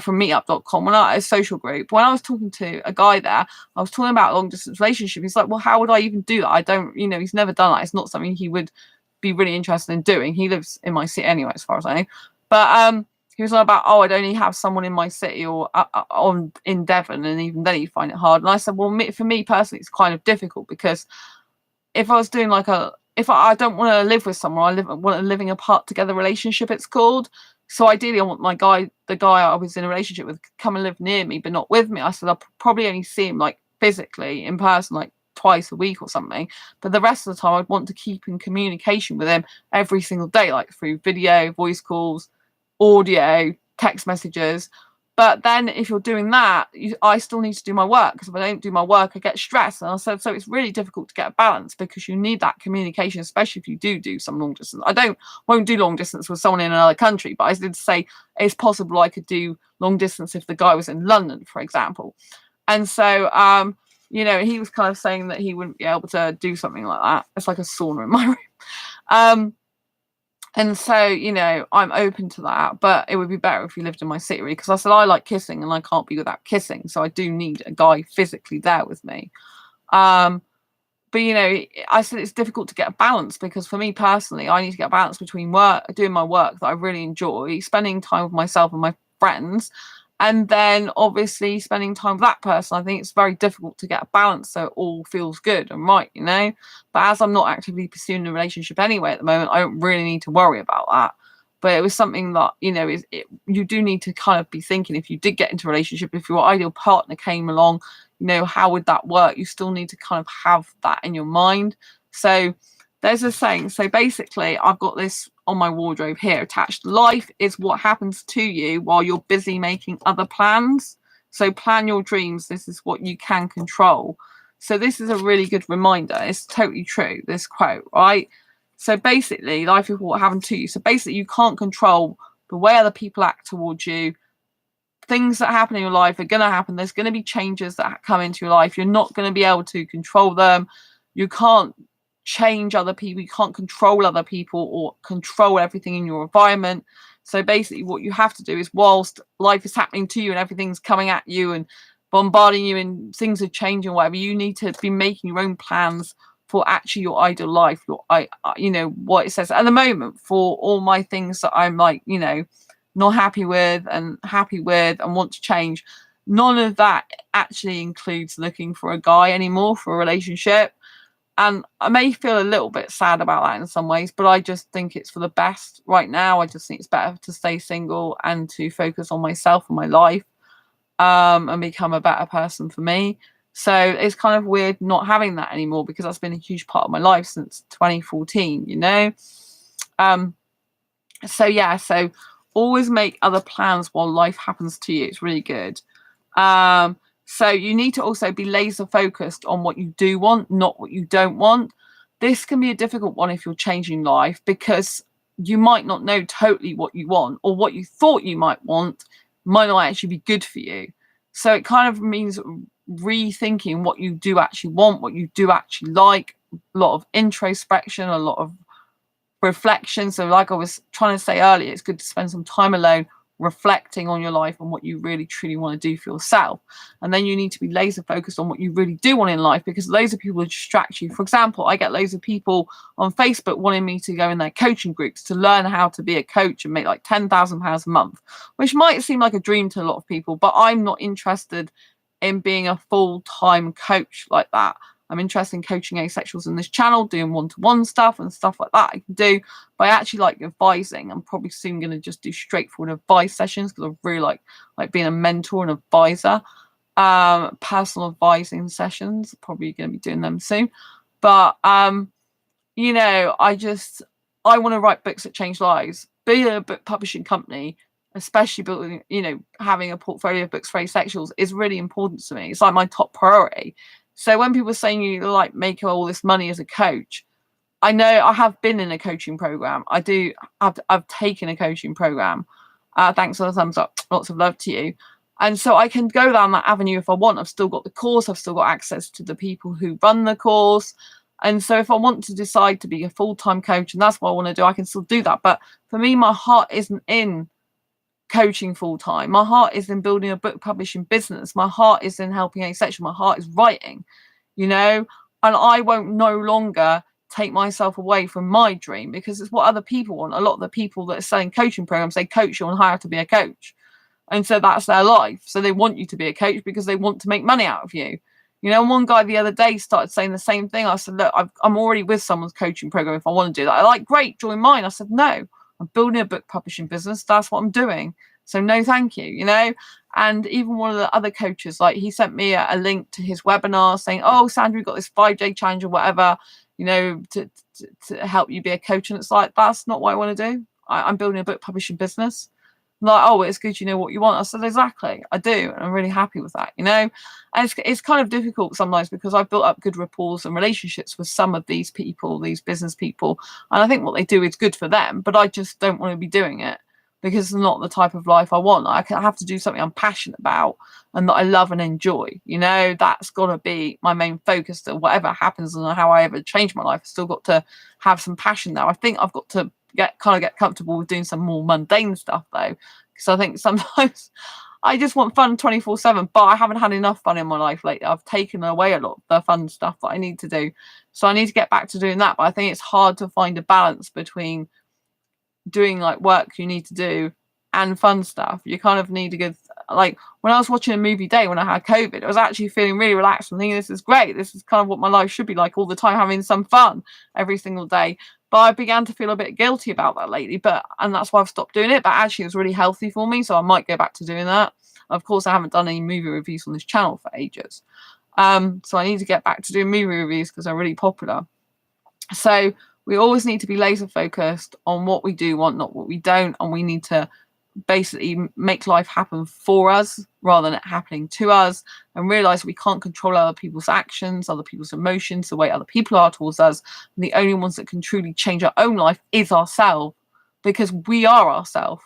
from meetup.com, when I a social group, when I was talking to a guy there, I was talking about long distance relationship. He's like, well, how would I even do that? I don't, you know, he's never done that. It's not something he would be really interested in doing. He lives in my city anyway, as far as I know. But he was like about, oh, I'd only have someone in my city or on in Devon, and even then you find it hard. And I said, well, for me personally, it's kind of difficult, because if I was doing like if I don't want to live with someone, want a living apart together relationship, it's called. So ideally, I want the guy I was in a relationship with, come and live near me, but not with me. I said I'll probably only see him like physically in person, like twice a week or something. But the rest of the time, I'd want to keep in communication with him every single day, like through video, voice calls, audio, text messages. But then if you're doing that, I still need to do my work, because if I don't do my work, I get stressed. And I said, so it's really difficult to get a balance, because you need that communication, especially if you do some long distance. Won't do long distance with someone in another country, but I did say it's possible I could do long distance if the guy was in London, for example. And so, you know, he was kind of saying that he wouldn't be able to do something like that. It's like a sauna in my room. And so, you know, I'm open to that, but it would be better if you lived in my city, because I said I like kissing and I can't be without kissing. So I do need a guy physically there with me. But, you know, I said it's difficult to get a balance, because for me personally, I need to get a balance between doing my work that I really enjoy, spending time with myself and my friends, and then obviously spending time with that person. I think it's very difficult to get a balance so it all feels good and right, you know. But as I'm not actively pursuing a relationship anyway at the moment, I don't really need to worry about that. But it was something that, you know, you do need to kind of be thinking, if you did get into a relationship, if your ideal partner came along, you know, how would that work? You still need to kind of have that in your mind. So there's a saying. So basically, I've got this on my wardrobe here attached. Life is what happens to you while you're busy making other plans. So plan your dreams. This is what you can control. So this is a really good reminder. It's totally true, this quote, right? So basically, life is what happened to you. So basically, you can't control the way other people act towards you. Things that happen in your life are going to happen. There's going to be changes that come into your life. You're not going to be able to control them. You can't change other people. You can't control other people or control everything in your environment. So basically, what you have to do is, whilst life is happening to you and everything's coming at you and bombarding you and things are changing, whatever, you need to be making your own plans for actually your ideal life. You know, what it says at the moment for all my things that I'm like, you know, not happy with and want to change. None of that actually includes looking for a guy anymore for a relationship. And I may feel a little bit sad about that in some ways, but I just think it's for the best right now. I just think it's better to stay single and to focus on myself and my life, and become a better person for me. So it's kind of weird not having that anymore, because that's been a huge part of my life since 2014, you know? So yeah, so always make other plans while life happens to you. It's really good. So you need to also be laser focused on what you do want, not what you don't want. This can be a difficult one if you're changing life, because you might not know totally what you want, or what you thought you might want might not actually be good for you. So it kind of means rethinking what you do actually want, what you do actually like, a lot of introspection, a lot of reflection. So like I was trying to say earlier, it's good to spend some time alone reflecting on your life and what you really truly want to do for yourself. And then you need to be laser focused on what you really do want in life, because loads of people will distract you. For example, I get loads of people on Facebook wanting me to go in their coaching groups to learn how to be a coach and make like £10,000 a month, which might seem like a dream to a lot of people, but I'm not interested in being a full-time coach like that. I'm interested in coaching asexuals in this channel, doing one-to-one stuff and stuff like that I can do. But I actually like advising. I'm probably soon going to just do straightforward advice sessions, because I really like being a mentor and advisor. Personal advising sessions, probably going to be doing them soon. But you know, I want to write books that change lives, be a book publishing company, especially building, having a portfolio of books for asexuals is really important to me. It's like my top priority. So when people are saying you like make all this money as a coach, I know I have been in a coaching program. I've taken a coaching program. Thanks for the thumbs up. Lots of love to you. And so I can go down that avenue if I want. I've still got the course. I've still got access to the people who run the course. And so if I want to decide to be a full-time coach, and that's what I want to do, I can still do that. But for me, my heart isn't in coaching full-time. My heart is in building a book publishing business. My heart is in helping asexual. My heart is writing, and I won't no longer take myself away from my dream because it's what other people want. A lot of the people that are selling coaching programs, they coach you on how to be a coach. And so that's their life. So they want you to be a coach because they want to make money out of you. One guy the other day started saying the same thing. I said, look, I'm already with someone's coaching program if I want to do that. I like, great, join mine. I said, no, I'm building a book publishing business. That's what I'm doing. So no, thank you, And even one of the other coaches, like he sent me a link to his webinar saying, oh, Sandra, we've got this 5-day challenge or whatever, to help you be a coach. And it's like, that's not what I want to do. I'm building a book publishing business. Like, oh, it's good, you know what you want. I said, exactly, I do, and I'm really happy with that, and it's kind of difficult sometimes because I've built up good rapport and relationships with some of these people, these business people, and I think what they do is good for them, but I just don't want to be doing it because it's not the type of life I want. I have to do something I'm passionate about and that I love and enjoy. That's got to be my main focus. That whatever happens and how I ever change my life, I've still got to have some passion there. I think I've got to get comfortable with doing some more mundane stuff though, because I think sometimes I just want fun 24/7, but I haven't had enough fun in my life lately. I've taken away a lot of the fun stuff that I need to do, so I need to get back to doing that. But I think it's hard to find a balance between doing like work you need to do and fun stuff. You kind of need to get, like when I was watching a movie day when I had COVID, I was actually feeling really relaxed and thinking, this is great, this is kind of what my life should be like all the time, having some fun every single day. But I began to feel a bit guilty about that lately, and that's why I've stopped doing it. But actually it was really healthy for me, so I might go back to doing that. Of course, I haven't done any movie reviews on this channel for ages, so I need to get back to doing movie reviews because they're really popular. So we always need to be laser focused on what we do want, not what we don't, and we need to basically make life happen for us rather than it happening to us, and realize we can't control other people's actions, other people's emotions, the way other people are towards us. And the only ones that can truly change our own life is ourselves, because we are ourselves.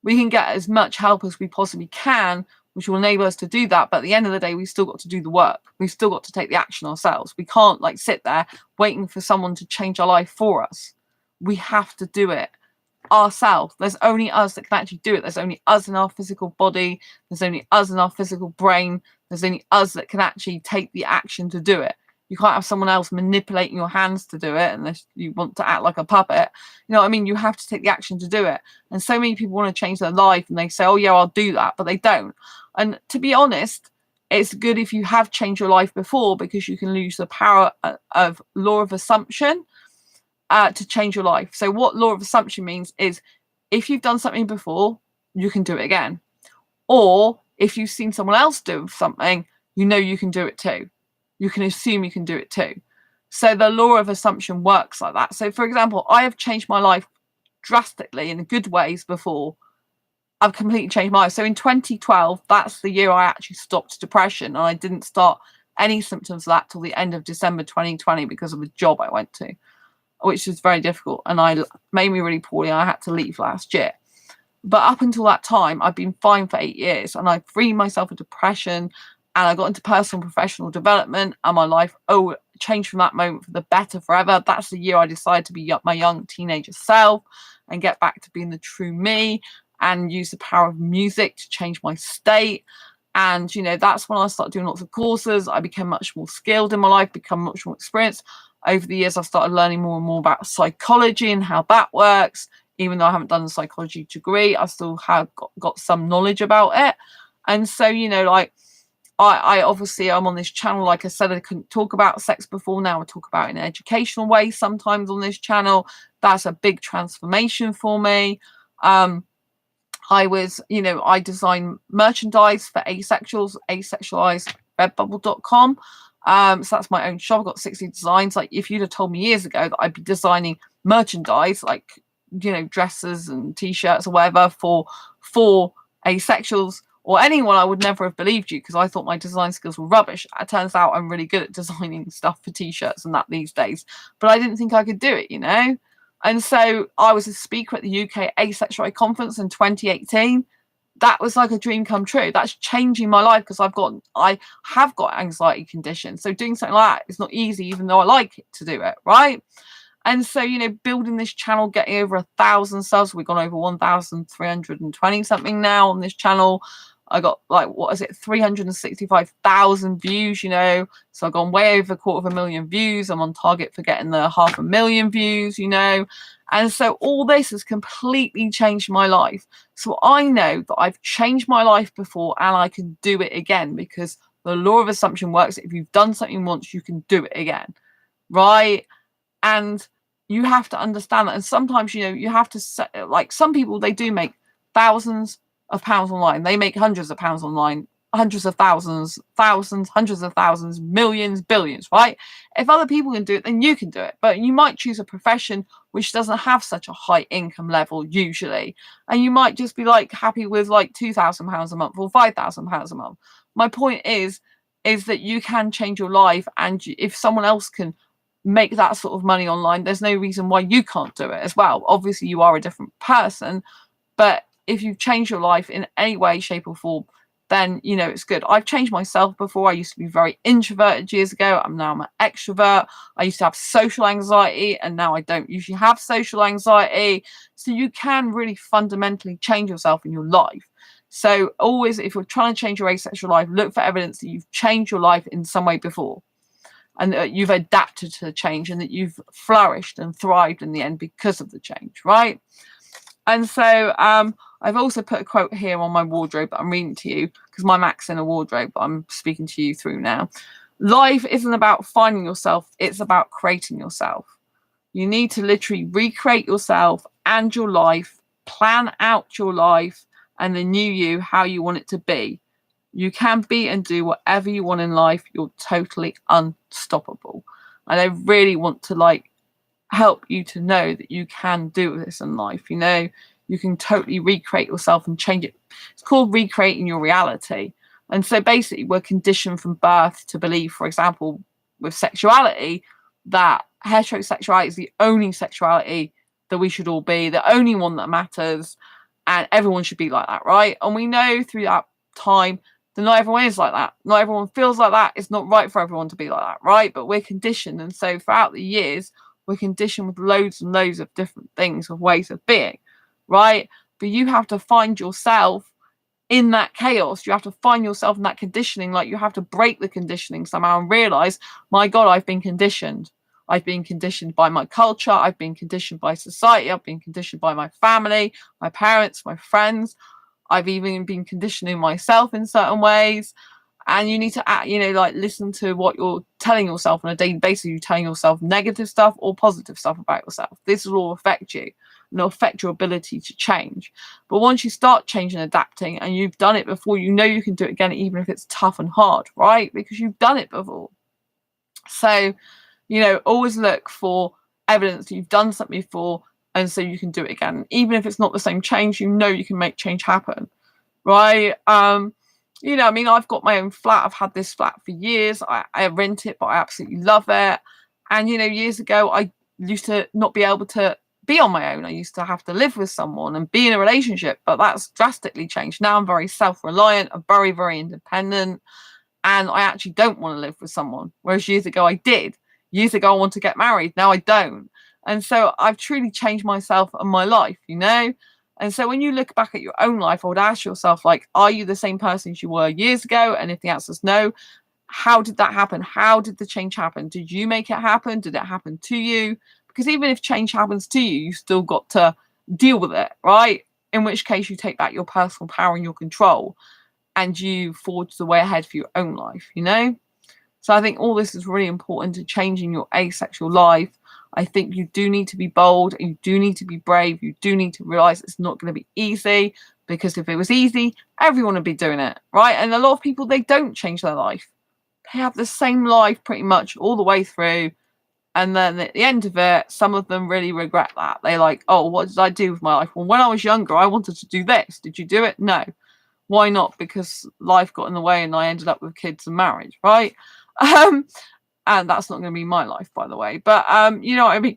We can get as much help as we possibly can, which will enable us to do that, but at the end of the day, we've still got to do the work. We've still got to take the action ourselves. We can't like sit there waiting for someone to change our life for us. We have to do it ourselves. There's only us that can actually do it. There's only us in our physical body. There's only us in our physical brain. There's only us that can actually take the action to do it. You can't have someone else manipulating your hands to do it unless you want to act like a puppet. You know what I mean? You have to take the action to do it. And so many people want to change their life and they say, oh yeah, I'll do that, but they don't. And to be honest, it's good if you have changed your life before, because you can lose the power of law of assumption to change your life. So what law of assumption means is if you've done something before, you can do it again. Or if you've seen someone else do something, you know you can do it too. You can assume you can do it too. So the law of assumption works like that. So for example, I have changed my life drastically in good ways before. I've completely changed my life. So in 2012, that's the year I actually stopped depression, and I didn't start any symptoms of that till the end of December 2020 because of a job I went to, which was very difficult, and I made me really poorly. I had to leave last year. But up until that time, I've been fine for 8 years, and I freed myself of depression, and I got into personal and professional development, and my life changed from that moment for the better forever. That's the year I decided to be my young teenager self and get back to being the true me, and use the power of music to change my state. And, you know, that's when I started doing lots of courses. I became much more skilled in my life, become much more experienced. Over the years, I've started learning more and more about psychology and how that works. Even though I haven't done a psychology degree, I still have got some knowledge about it. And so, you know, like, I obviously, I'm on this channel. Like I said, I couldn't talk about sex before. Now I talk about it in an educational way sometimes on this channel. That's a big transformation for me. I design merchandise for Asexuals, Asexualise, redbubble.com. So that's my own shop. I've got 60 designs. Like if you'd have told me years ago that I'd be designing merchandise, like dresses and t-shirts or whatever for asexuals or anyone, I would never have believed you because I thought my design skills were rubbish. It turns out I'm really good at designing stuff for t-shirts and that these days, but I didn't think I could do it. And so I was a speaker at the UK Asexuality conference in 2018. That was like a dream come true. That's changing my life because I have got anxiety conditions. So doing something like that is not easy, even though I like it to do it, right? And so, building this channel, getting over 1,000 subs. We've gone over 1,320 something now on this channel. I got 365,000 views, so I've gone way over 250,000 views. I'm on target for getting the 500,000 views, and so all this has completely changed my life. So I know that I've changed my life before and I can do it again because the law of assumption works. If you've done something once, you can do it again, right? And you have to understand that. And sometimes, you have to some people, they do make thousands of pounds online. They make hundreds of pounds online, hundreds of thousands, hundreds of thousands, millions, billions, right? If other people can do it, then you can do it. But you might choose a profession which doesn't have such a high income level usually. And you might just be happy with £2,000 a month or £5,000 a month. My point is that you can change your life. And if someone else can make that sort of money online, there's no reason why you can't do it as well. Obviously, you are a different person, but if you've changed your life in any way, shape or form, then it's good. I've changed myself before. I used to be very introverted years ago. I'm an extrovert. I used to have social anxiety and now I don't usually have social anxiety. So you can really fundamentally change yourself in your life. So always, if you're trying to change your asexual life, look for evidence that you've changed your life in some way before, and that you've adapted to the change and that you've flourished and thrived in the end because of the change, right? And so I've also put a quote here on my wardrobe that I'm reading to you because my Mac's in a wardrobe, but I'm speaking to you through now. Life isn't about finding yourself, it's about creating yourself. You need to literally recreate yourself and your life, plan out your life and the new you, how you want it to be. You can be and do whatever you want in life. You're totally unstoppable. And I really want to help you to know that you can do this in life. You can totally recreate yourself and change it. It's called recreating your reality. And so basically we're conditioned from birth to believe, for example, with sexuality, that heterosexuality is the only sexuality that we should all be, the only one that matters, and everyone should be like that, right? And we know through that time that not everyone is like that. Not everyone feels like that. It's not right for everyone to be like that, right? But we're conditioned. And so throughout the years, we're conditioned with loads and loads of different things, of ways of being, right? But you have to find yourself in that chaos. You have to find yourself in that conditioning. You have to break the conditioning somehow and realize, my God, I've been conditioned. I've been conditioned by my culture. I've been conditioned by society. I've been conditioned by my family, my parents, my friends. I've even been conditioning myself in certain ways. And you need to listen to what you're telling yourself on a daily basis. You're telling yourself negative stuff or positive stuff about yourself. This will all affect you and it'll affect your ability to change. But once you start changing, adapting, and you've done it before, you can do it again, even if it's tough and hard, right? Because you've done it before. So, always look for evidence that you've done something before, and so you can do it again. Even if it's not the same change, you can make change happen, right? I've got my own flat. I've had this flat for years. I rent it, but I absolutely love it. And, years ago, I used to not be able to be on my own. I used to have to live with someone and be in a relationship, but that's drastically changed. Now I'm very self-reliant. I'm very, very independent. And I actually don't want to live with someone. Whereas years ago, I did. Years ago, I wanted to get married. Now I don't. And so I've truly changed myself and my life, And so when you look back at your own life, I would ask yourself, are you the same person as you were years ago? And if the answer is no, how did that happen? How did the change happen? Did you make it happen? Did it happen to you? Because even if change happens to you, you've still got to deal with it, right? In which case you take back your personal power and your control and you forge the way ahead for your own life, So I think all this is really important to changing your asexual life. I think you do need to be bold. You do need to be brave. You do need to realize it's not going to be easy, because if it was easy, everyone would be doing it, right? And a lot of people, they don't change their life. They have the same life pretty much all the way through. And then at the end of it, some of them really regret that. They're like, oh, what did I do with my life? Well, when I was younger, I wanted to do this. Did you do it? No. Why not? Because life got in the way and I ended up with kids and marriage, right? And that's not going to be my life, by the way. But you know what I mean?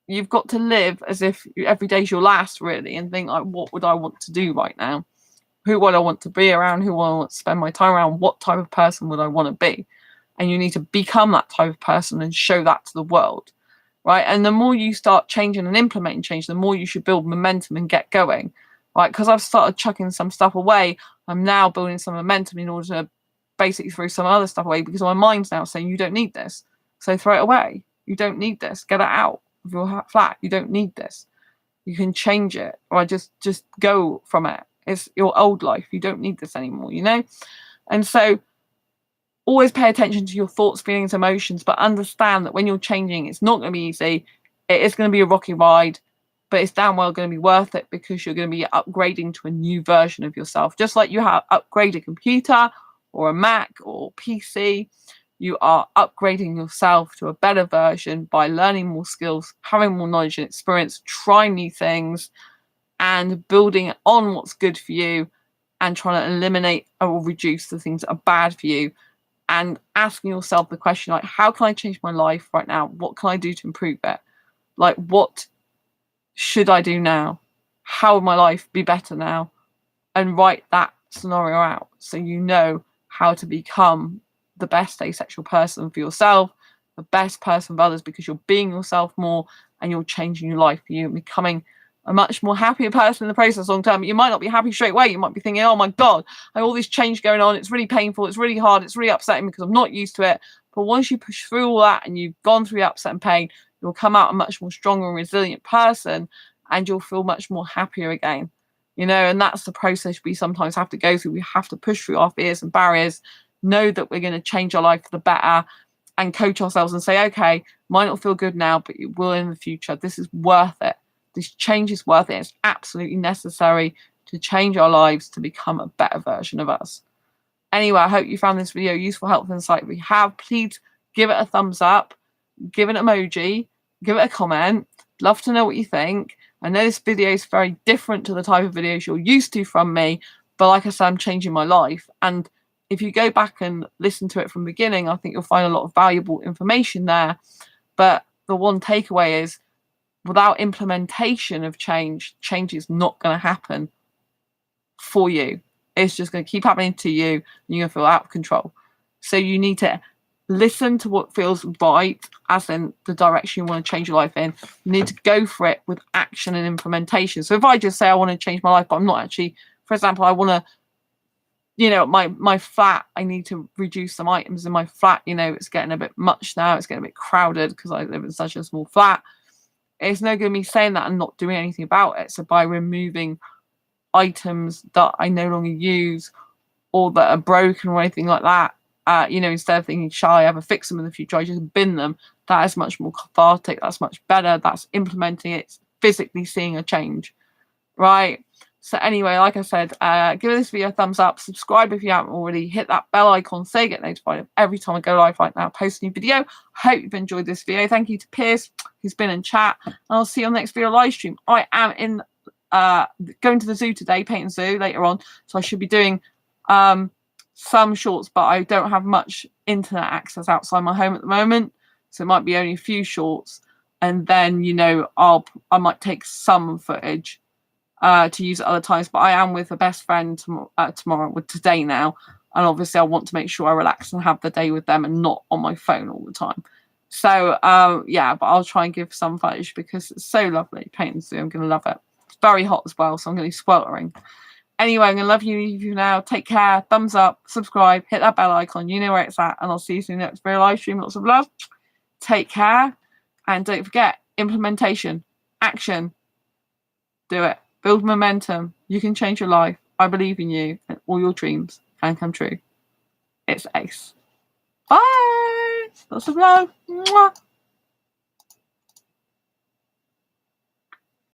You've got to live as if every day's your last, really, and think, like, what would I want to do right now? Who would I want to be around? Who would I want to spend my time around? What type of person would I want to be? And you need to become that type of person and show that to the world, right? And the more you start changing and implementing change, the more you should build momentum and get going, right? Because I've started chucking some stuff away. I'm now building some momentum in order to basically throw some other stuff away, because my mind's now saying, you don't need this. So throw it away. You don't need this. Get it out of your flat. You don't need this. You can change it, or just go from it. It's your old life. You don't need this anymore, you know? And so always pay attention to your thoughts, feelings, emotions, but understand that when you're changing, it's not going to be easy. It is going to be a rocky ride, but it's damn well going to be worth it, because you're going to be upgrading to a new version of yourself. Just like you have upgraded a computer or a Mac or PC, you are upgrading yourself to a better version by learning more skills, having more knowledge and experience, trying new things, and building on what's good for you, and trying to eliminate or reduce the things that are bad for you, and asking yourself the question, like, how can I change my life right now? What can I do to improve it? Like, what should I do now? How would my life be better now? And write that scenario out so you know how to become the best asexual person for yourself, the best person for others, because you're being yourself more and you're changing your life for you and becoming a much more happier person in the process long term. You might not be happy straight away. You might be thinking, oh my God, I have all this change going on. It's really painful. It's really hard. It's really upsetting because I'm not used to it. But once you push through all that and you've gone through the upset and pain, you'll come out a much more stronger and resilient person, and you'll feel much more happier again. You know, and that's the process we sometimes have to go through. We have to push through our fears and barriers, know that we're going to change our life for the better, and coach ourselves and say, okay, might not feel good now, but it will in the future. This is worth it. This change is worth it. It's absolutely necessary to change our lives to become a better version of us. Anyway, I hope you found this video useful, helpful, insight. If you have, please give it a thumbs up, give it an emoji, give it a comment. Love to know what you think. I know this video is very different to the type of videos you're used to from me, but like I said, I'm changing my life. And if you go back and listen to it from the beginning, I think you'll find a lot of valuable information there. But the one takeaway is, without implementation of change, change is not going to happen for you. It's just going to keep happening to you, and you're going to feel out of control. So you need to listen to what feels right, as in the direction you want to change your life in. You need to go for it with action and implementation. So if I just say I want to change my life, but I'm not actually, for example, I want to, you know, my flat, I need to reduce some items in my flat. You know, it's getting a bit much now. It's getting a bit crowded because I live in such a small flat. It's no good me saying that and not doing anything about it. So by removing items that I no longer use or that are broken or anything like that, you know, instead of thinking, shall I ever fix them in the future, I just bin them. That is much more cathartic. That's much better. That's implementing it, physically seeing a change, right? So anyway, like I said, give this video a thumbs up, subscribe if you haven't already, hit that bell icon so you get notified of every time I go live like now, post a new video. Hope you've enjoyed this video. Thank you to Pierce, who's been in chat, and I'll see you on the next video live stream. I am in going to the zoo today, Peyton Zoo, later on, so I should be doing some shorts, but I don't have much internet access outside my home at the moment, so it might be only a few shorts, and then, you know, I might take some footage to use at other times. But I am with a best friend tomorrow, with today now, and obviously I want to make sure I relax and have the day with them and not on my phone all the time. So yeah, but I'll try and give some footage because it's so lovely. Paint and Zoo, I'm gonna love it. It's very hot as well, so I'm gonna be sweltering. Anyway, I'm gonna love you now. Take care, thumbs up, subscribe, hit that bell icon, you know where it's at, and I'll see you soon in the next video live stream. Lots of love, take care, and don't forget, implementation, action, do it. Build momentum. You can change your life. I believe in you, and all your dreams can come true. It's Ace. Bye. Lots of love. Mwah.